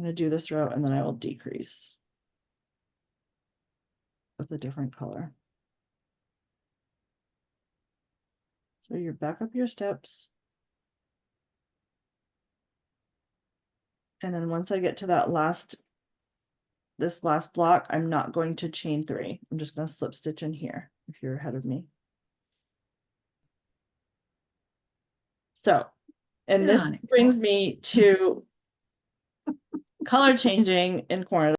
I'm going to do this row and then I will decrease with a different color. So you're back up your steps. And then once I get to that this last block, I'm not going to chain 3. I'm just going to slip stitch in here if you're ahead of me. So, and this brings me to color changing in corner.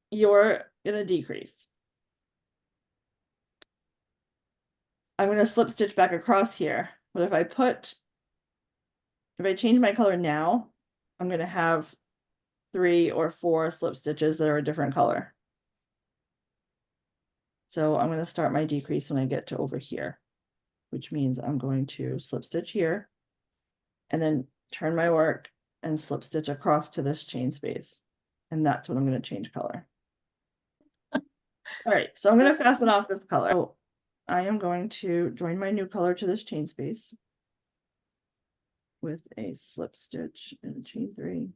You're going to decrease. I'm going to slip stitch back across here, but if I change my color now, I'm going to have 3 or 4 slip stitches that are a different color. So I'm going to start my decrease when I get to over here, which means I'm going to slip stitch here and then turn my work and slip stitch across to this chain space. And that's when I'm going to change color. All right, so I'm going to fasten off this color. So I am going to join my new color to this chain space with a slip stitch and chain 3.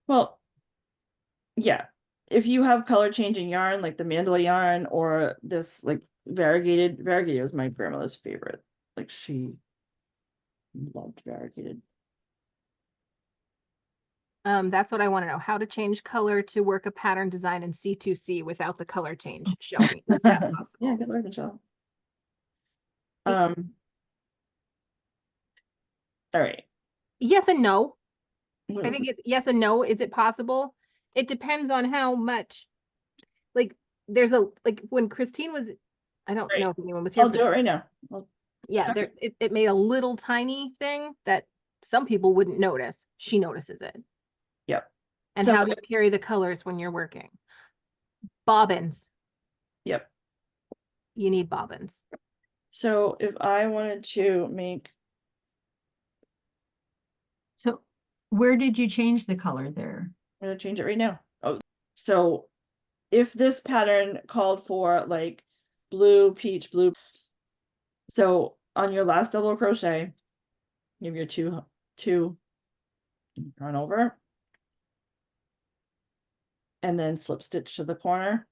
Well, yeah, if you have color changing yarn like the mandala yarn or this like variegated was my grandmother's favorite. Like she loved variegated. That's what I want to know. How to change color to work a pattern design in C2C without the color change. Show me. Is that possible? Yeah, good luck, Michelle. All right. Yes and no. I think it's yes and no. Is it possible? It depends on how much. Like there's a like when Christine was, I don't know if anyone was here. I'll do it right now. Yeah, there it made a little tiny thing that some people wouldn't notice. She notices it. Yep. And so, how do you carry the colors when you're working? Bobbins. Yep. You need bobbins. So if I wanted to make. So where did you change the color there? I'm going to change it right now. Oh, so if this pattern called for like blue, peach, blue. So on your last double crochet, you have your two run over and then slip stitch to the corner.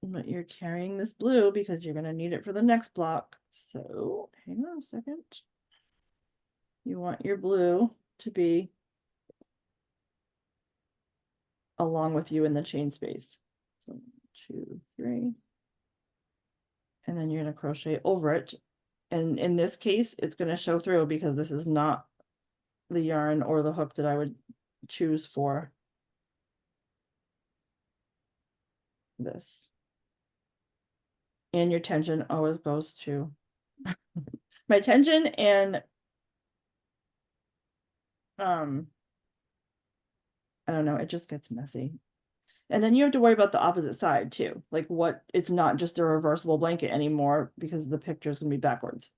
But you're carrying this blue because you're going to need it for the next block. So hang on a second. You want your blue to be along with you in the chain space. So 2, 3. And then you're going to crochet over it. And in this case, it's going to show through because this is not the yarn or the hook that I would choose for this. And your tension always goes to my tension and I don't know, it just gets messy. And then you have to worry about the opposite side too. Like what, it's not just a reversible blanket anymore because the picture is going to be backwards.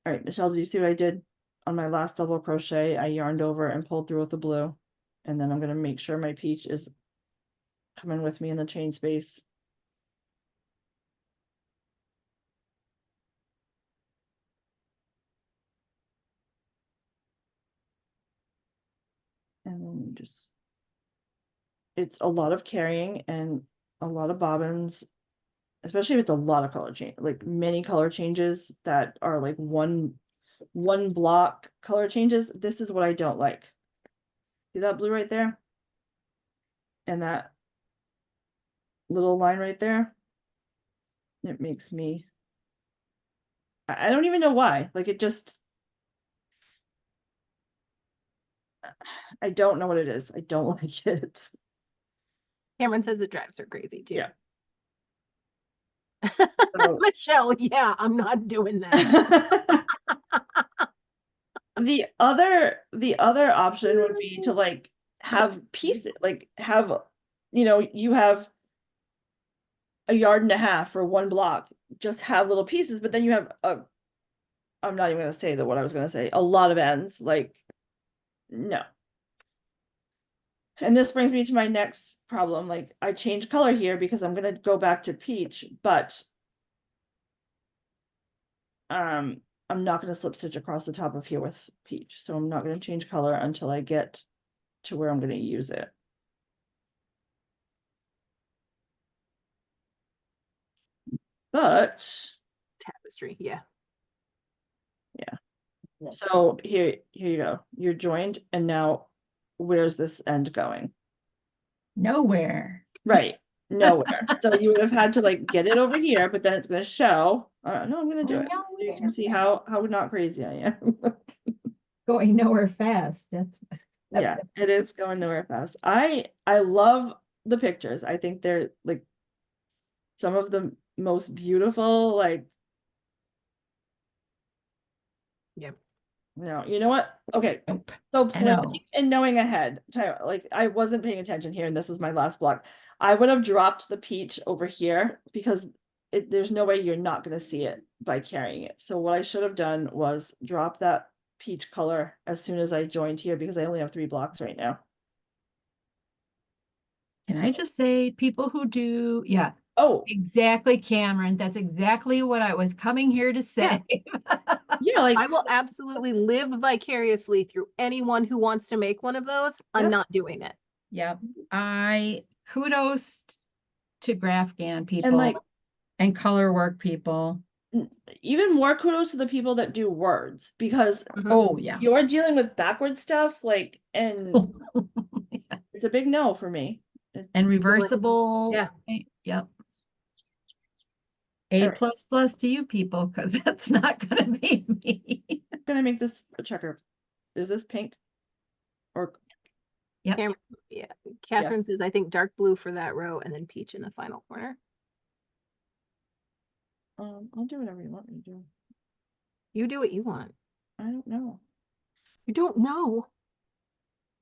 All right, Michelle, did you see what I did on my last double crochet? I yarned over and pulled through with the blue. And then I'm going to make sure my peach is coming with me in the chain space. And then you just, it's a lot of carrying and a lot of bobbins, especially if it's a lot of color change, like many color changes that are like one block color changes. This is what I don't like. See that blue right there? And that little line right there? It makes me, I don't even know why. Like it just, I don't know what it is. I don't like it. Cameron says it drives her crazy too. Yeah. So, Michelle, yeah, I'm not doing that. The other option would be to like have pieces, like have, you know, you have a yard and a half for one block, just have little pieces, but then you have I'm not even going to say what I was going to say, a lot of ends, like, no. And this brings me to my next problem. Like I changed color here because I'm going to go back to peach, but I'm not going to slip stitch across the top of here with peach. So I'm not going to change color until I get to where I'm going to use it. But Tapestry, yeah. so here you go. You're joined, and now where's this end going? Nowhere. Right, nowhere. So you would have had to like get it over here, but then it's going to show. No, I'm going to do it. You can see how not crazy I am. Going nowhere fast. That's Yeah, it is going nowhere fast. I love the pictures. I think they're like some of the most beautiful, like. Yep. No, you know what? Okay. Nope. So I know. planning and knowing ahead, like I wasn't paying attention here, and this was my last block. I would have dropped the peach over here because there's no way you're not going to see it by carrying it. So what I should have done was drop that peach color as soon as I joined here, because I only have 3 blocks right now. Can I just say, people who do, yeah, Oh, exactly, Cameron. That's exactly what I was coming here to say. yeah, like I will absolutely live vicariously through anyone who wants to make one of those. I'm Yep. not doing it. Yep. Kudos to GraphGAN people and like and color work people. even more kudos to the people that do words, because Oh yeah. you're dealing with backward stuff, like, and Yeah. it's a big no for me. And reversible. Yeah. Yep. A Alright. plus plus to you people, because that's not gonna be me. I'm gonna make this a checker. Is this pink? Or Yeah. Catherine says, I think dark blue for that row and then peach in the final corner. I'll do whatever you want me to do. You do what you want. I don't know. You don't know.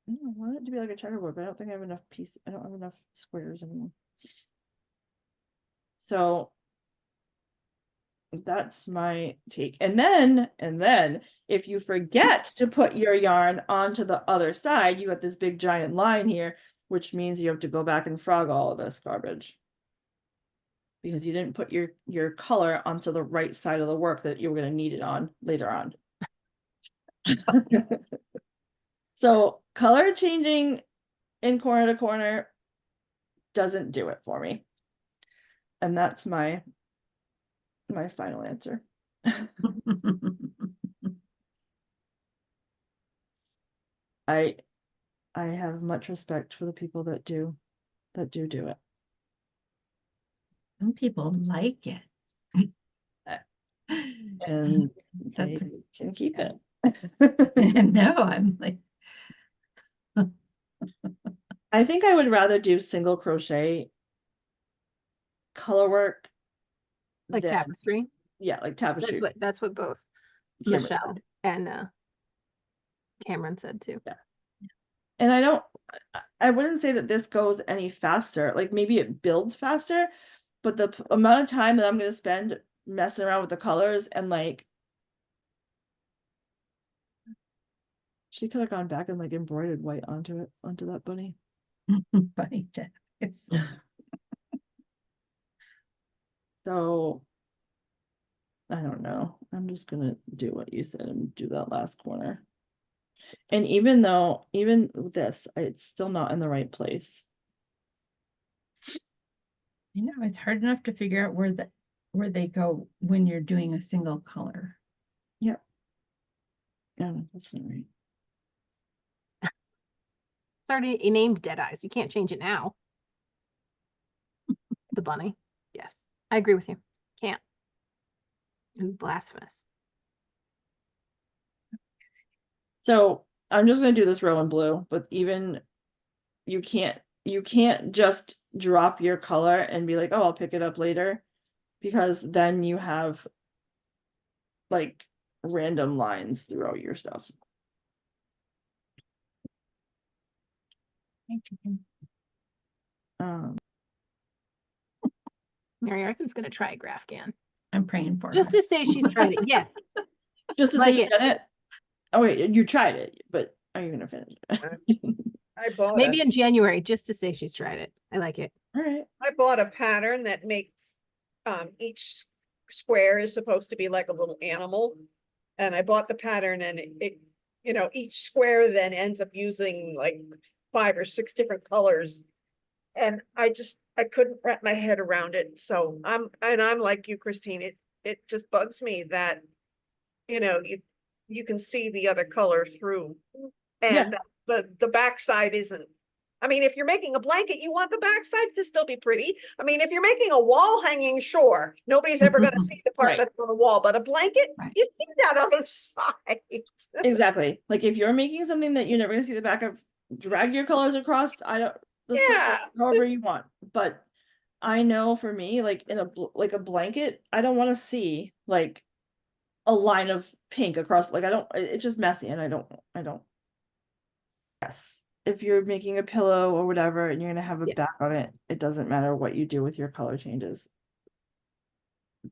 I want it to be like a checkerboard, but I don't think I have enough I don't have enough squares anymore. So that's my take. And then if you forget to put your yarn onto the other side, you got this big giant line here, which means you have to go back and frog all of this garbage, because you didn't put your color onto the right side of the work that you were going to need it on later on. So color changing in corner to corner doesn't do it for me. And that's my final answer. I have much respect for the people that do it. Some people like it. And they That's can keep it. no, I'm like, I think I would rather do single crochet color work Like than, tapestry. yeah, like tapestry. That's what both Cameron Michelle said. and Cameron said too. Yeah. And I wouldn't say that this goes any faster. Like maybe it builds faster, but the amount of time that I'm going to spend messing around with the colors, and like she could have gone back and like embroidered white onto that bunny. bunny it's So I don't know. I'm just gonna do what you said and do that last corner. And even with this, it's still not in the right place. you know, it's hard enough to figure out where they go when you're doing a single color. Yep. Yeah, that's not right. It's already named Dead Eyes. You can't change it now. The bunny. Yes, I agree with you. Can't. And blasphemous. So I'm just gonna do this row in blue, but even you can't just drop your color and be like, oh, I'll pick it up later, because then you have like random lines throughout your stuff. Mary Arthen's gonna try GraphGAN. I'm praying for Just her. to say she's tried it. Yes. Just to Like say you it. did it. Oh wait, you tried it, but are you gonna finish it? I bought Maybe in January, just to say she's tried it. I like it. All right. I bought a pattern that makes each square is supposed to be like a little animal. And I bought the pattern and you know, each square then ends up using like 5 or 6 different colors. And I couldn't wrap my head around it. So I'm like you, Christine, it just bugs me that, you know, you can see the other color through. And the backside isn't. I mean, if you're making a blanket, you want the backside to still be pretty. I mean, if you're making a wall hanging, sure, nobody's ever going to see the part Right. that's on the wall, but a blanket, Right. you see that other side. Exactly. Like if you're making something that you're never gonna see the back of, drag your colors across. Let's go Yeah. however you want. But I know for me, like in like a blanket, I don't want to see like a line of pink across. Like it's just messy, and I don't. Yes. If you're making a pillow or whatever, and you're gonna have a Yeah. back on it, it doesn't matter what you do with your color changes.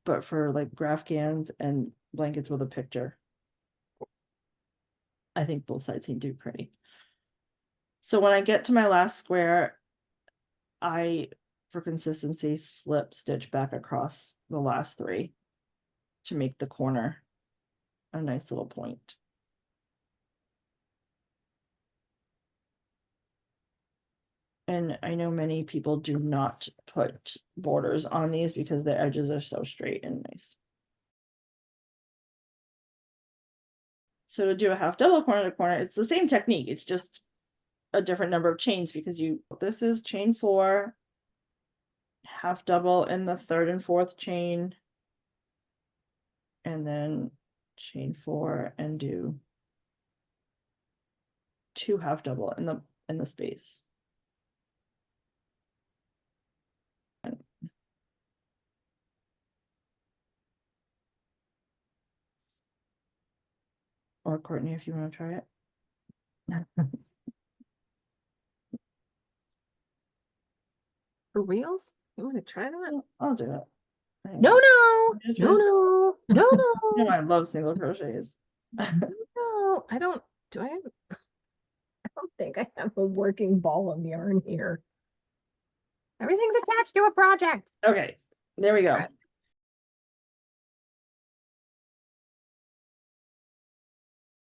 But for like Graphgans and blankets with a picture, I think both sides seem to be pretty. So when I get to my last square, I, for consistency, slip stitch back across the last 3 to make the corner a nice little point. And I know many people do not put borders on these because the edges are so straight and nice. So to do a half double corner to corner, it's the same technique. It's just a different number of chains because this is chain 4, half double in the 3rd and 4th chain, and then chain 4 and do 2 half double in the space. Or Courtney, if you want to try it. For reals? You want to try that? I'll do it. No, no, Just no, no, no, You know, no, I love single crochets. no. I don't. Do I have? I don't think I have a working ball of yarn here. Everything's attached to a project. Okay, there we go. Right.